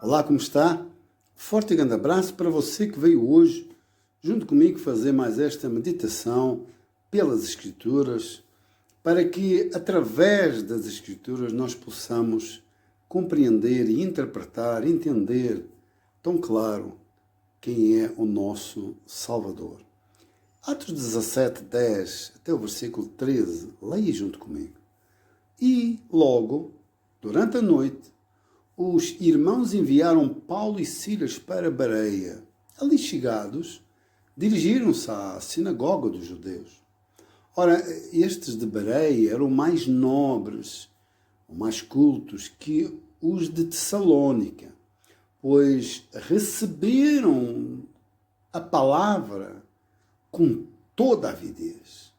Olá, como está? Forte e grande abraço para você que veio hoje, junto comigo, fazer mais esta meditação pelas Escrituras, para que, através das Escrituras, nós possamos compreender e interpretar, entender tão claro quem é o nosso Salvador. Atos 17, 10 até o versículo 13, leia junto comigo. E, logo, durante a noite, os irmãos enviaram Paulo e Silas para Bereia. Ali chegados, dirigiram-se à sinagoga dos judeus. Ora, estes de Bereia eram mais nobres, ou mais cultos, que os de Tessalônica, pois receberam a palavra com toda a avidez,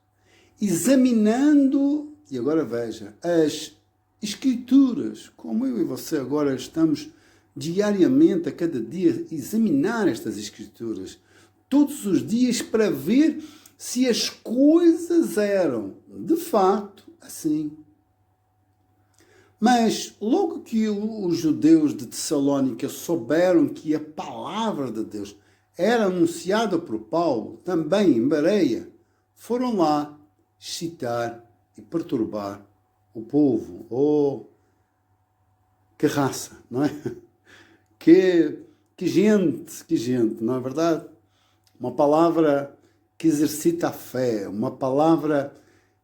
examinando, e agora veja, as Escrituras, como eu e você agora estamos diariamente, a cada dia, examinar estas Escrituras, todos os dias, para ver se as coisas eram, de fato, assim. Mas, logo que os judeus de Tessalônica souberam que a palavra de Deus era anunciada por Paulo, também em Bereia, foram lá excitar e perturbar o povo. Oh, que raça, não é? Que gente, não é verdade? Uma palavra que exercita a fé, uma palavra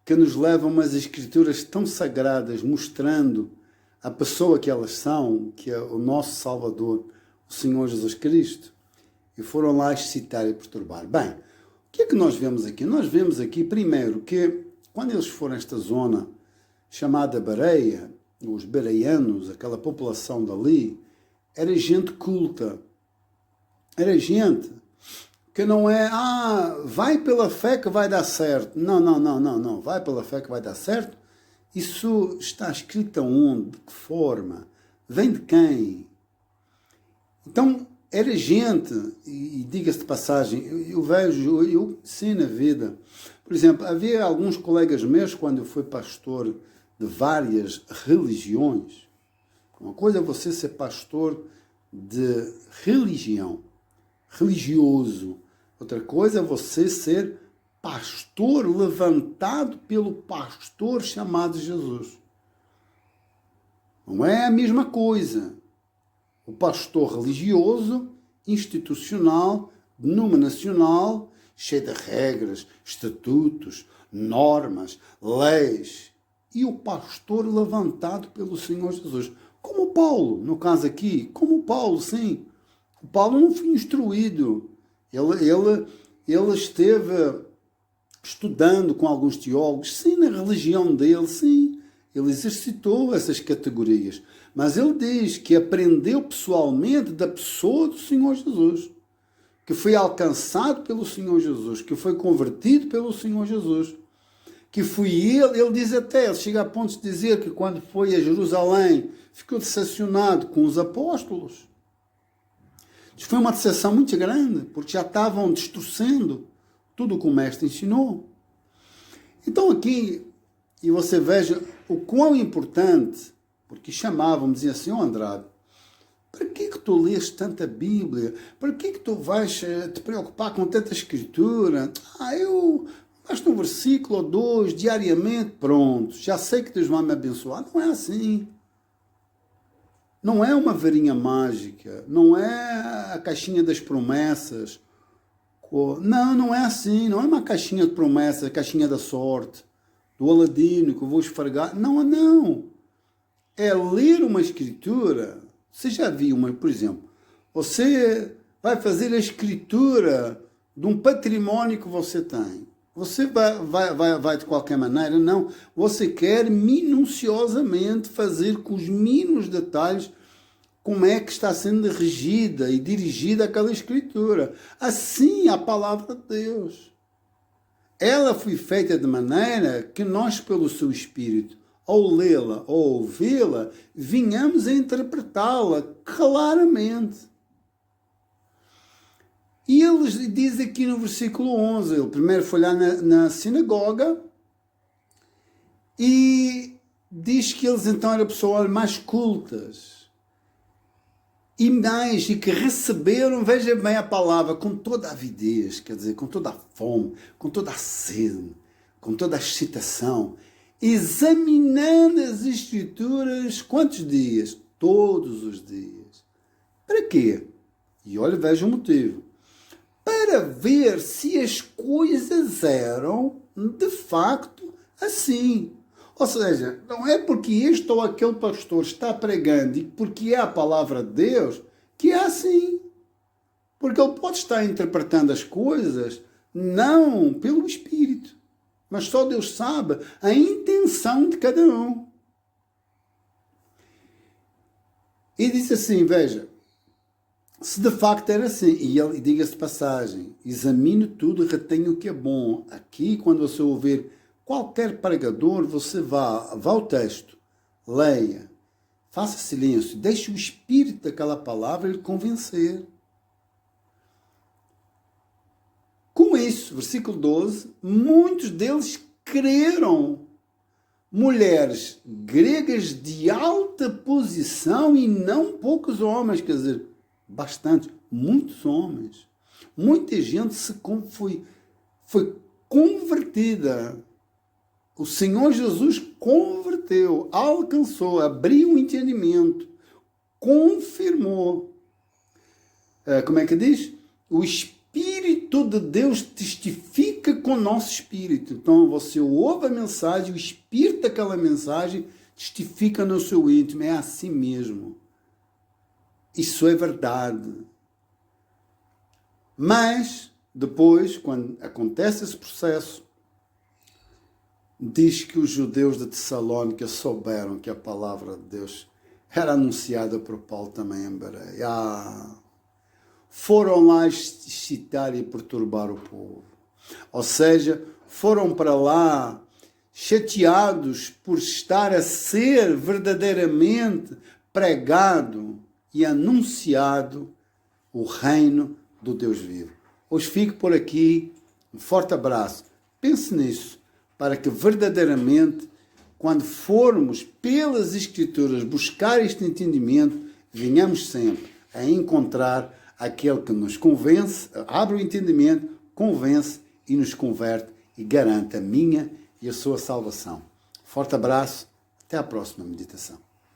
que nos leva a umas escrituras tão sagradas, mostrando a pessoa que elas são, que é o nosso Salvador, o Senhor Jesus Cristo. E foram lá excitar e perturbar. Bem, o que é que nós vemos aqui? Nós vemos aqui, primeiro, que quando eles foram a esta zona chamada Bereia, os bereianos, aquela população dali, era gente culta. Era gente que não é, vai pela fé que vai dar certo. Não. Vai pela fé que vai dar certo. Isso está escrito aonde? De que forma? Vem de quem? Então, era gente, e diga-se de passagem, eu vejo, eu sim na vida. Por exemplo, havia alguns colegas meus, quando eu fui pastor de várias religiões. Uma coisa é você ser pastor de religião, religioso. Outra coisa é você ser pastor levantado pelo pastor chamado Jesus. Não é a mesma coisa. O pastor religioso, institucional, denominacional, cheio de regras, estatutos, normas, leis, e o pastor levantado pelo Senhor Jesus. Como Paulo, no caso aqui, como Paulo, sim. O Paulo não foi instruído. Ele esteve estudando com alguns teólogos, sim, na religião dele, sim. Ele exercitou essas categorias. Mas ele diz que aprendeu pessoalmente da pessoa do Senhor Jesus, que foi alcançado pelo Senhor Jesus, que foi convertido pelo Senhor Jesus, que foi ele diz até, ele chega a ponto de dizer que quando foi a Jerusalém, ficou decepcionado com os apóstolos. Foi uma decepção muito grande, porque já estavam distorcendo tudo o que o mestre ensinou. Então aqui, e você veja o quão importante, porque chamavam, diziam assim, Andrade, para que tu lês tanta Bíblia? Para que tu vais te preocupar com tanta escritura? Basta um versículo ou dois diariamente, pronto, já sei que Deus vai me abençoar. Não é assim. Não é uma varinha mágica, não é a caixinha das promessas. Não é assim, não é uma caixinha de promessas, a caixinha da sorte, do Aladino que eu vou esfregar. Não. É ler uma escritura. Você já viu por exemplo, você vai fazer a escritura de um património que você tem. Você vai de qualquer maneira? Não. Você quer minuciosamente fazer com os mínimos detalhes como é que está sendo regida e dirigida aquela escritura. Assim a palavra de Deus. Ela foi feita de maneira que nós, pelo seu Espírito, ao lê-la ou ouvi-la, vinhamos a interpretá-la claramente. E ele diz aqui no versículo 11, ele primeiro foi lá na sinagoga e diz que eles então eram pessoas mais cultas. e que receberam, veja bem a palavra, com toda a avidez, quer dizer, com toda a fome, com toda a sede, com toda a excitação, examinando as Escrituras, quantos dias? Todos os dias. Para quê? E olha, veja o motivo. Para ver se as coisas eram, de facto, assim. Ou seja, não é porque este ou aquele pastor está pregando e porque é a palavra de Deus que é assim. Porque ele pode estar interpretando as coisas não pelo Espírito, mas só Deus sabe a intenção de cada um. E diz assim, veja, se de facto era assim, e ele diga-se de passagem, examine tudo e retenha o que é bom. Aqui, quando você ouvir qualquer pregador, você vá ao texto, leia, faça silêncio, deixe o espírito daquela palavra lhe convencer. Com isso, versículo 12, muitos deles creram, mulheres gregas de alta posição e não poucos homens, quer dizer, bastante, muitos homens. Muita gente foi convertida. O Senhor Jesus converteu, alcançou, abriu o entendimento, confirmou. Como é que diz? O Espírito de Deus testifica com o nosso espírito. Então você ouve a mensagem, o espírito daquela mensagem testifica no seu íntimo. É assim mesmo. Isso é verdade. Mas, depois, quando acontece esse processo, diz que os judeus de Tessalónica souberam que a palavra de Deus era anunciada por Paulo também em Bereia. Foram lá excitar e perturbar o povo. Ou seja, foram para lá chateados por estar a ser verdadeiramente pregado e anunciado o reino do Deus vivo. Hoje fico por aqui. Um forte abraço. Pense nisso, para que verdadeiramente, quando formos pelas Escrituras buscar este entendimento, venhamos sempre a encontrar aquele que nos convence, abre o entendimento, convence e nos converte e garante a minha e a sua salvação. Forte abraço, até à próxima meditação.